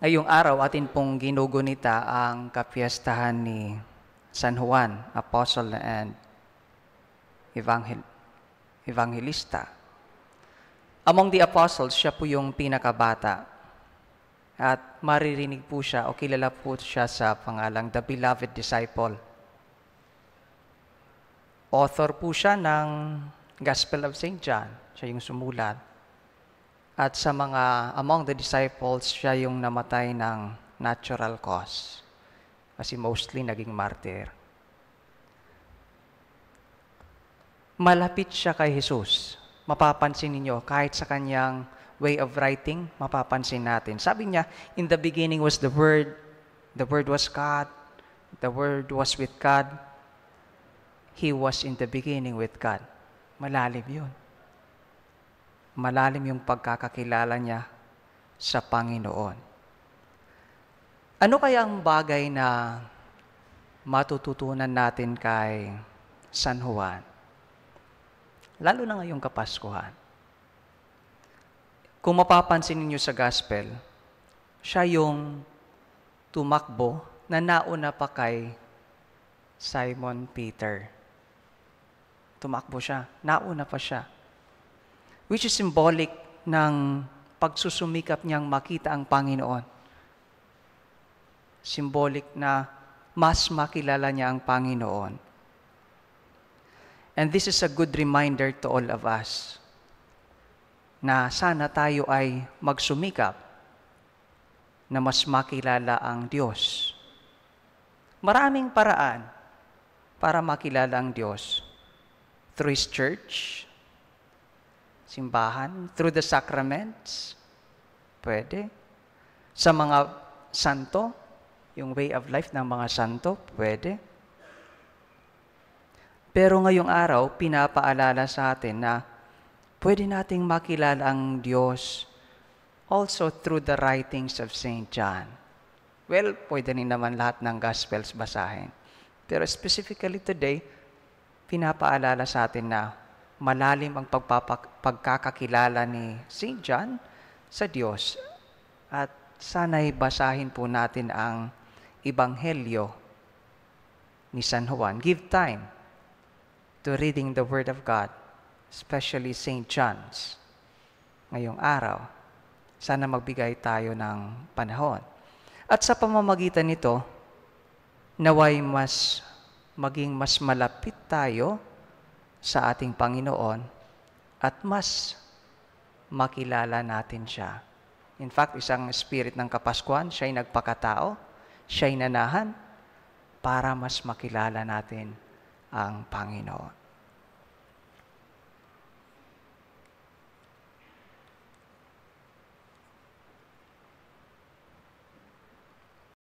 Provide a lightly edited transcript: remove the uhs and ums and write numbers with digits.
Ngayong araw atin pong ginugunita ang kapiyastahan ni San Juan, Apostle and Evangelista. Among the apostles, siya po yung pinakabata. At maririnig po siya o kilala po siya sa pangalang The Beloved Disciple. Author po siya ng Gospel of St. John. Siya yung sumulat. At sa among the disciples, siya yung namatay ng natural cause. Kasi mostly naging martyr. Malapit siya kay Jesus. Mapapansin ninyo, kahit sa kanyang way of writing, mapapansin natin. Sabi niya, in the beginning was the Word was God, the Word was with God, He was in the beginning with God. Malalim yun. Malalim yung pagkakakilala niya sa Panginoon. Ano kaya ang bagay na matututunan natin kay San Juan? Lalo na ngayong Kapaskuhan. Kung mapapansin niyo sa Gospel, siya yung tumakbo na nauna pa kay Simon Peter. Tumakbo siya, nauna pa siya. Which is symbolic ng pagsusumikap niyang makita ang Panginoon. Symbolic na mas makilala niya ang Panginoon. And this is a good reminder to all of us na sana tayo ay magsumikap na mas makilala ang Diyos. Maraming paraan para makilala ang Diyos. Through His church, simbahan, through the sacraments, pwede. Sa mga santo, yung way of life ng mga santo, pwede. Pero ngayong araw, pinapaalala sa atin na pwede nating makilala ang Diyos also through the writings of St. John. Well, pwede rin naman lahat ng Gospels basahin. Pero specifically today, pinapaalala sa atin na malalim ang pagkakakilala ni St. John sa Diyos. At sana'y basahin po natin ang Ebanghelyo ni San Juan. Give time to reading the Word of God, especially St. John's. Ngayong araw, sana magbigay tayo ng panahon. At sa pamamagitan nito, naway maging mas malapit tayo sa ating Panginoon at mas makilala natin siya. In fact, isang spirit ng Kapaskuhan, siya'y nagpakatao, siya'y nanahan para mas makilala natin ang Panginoon.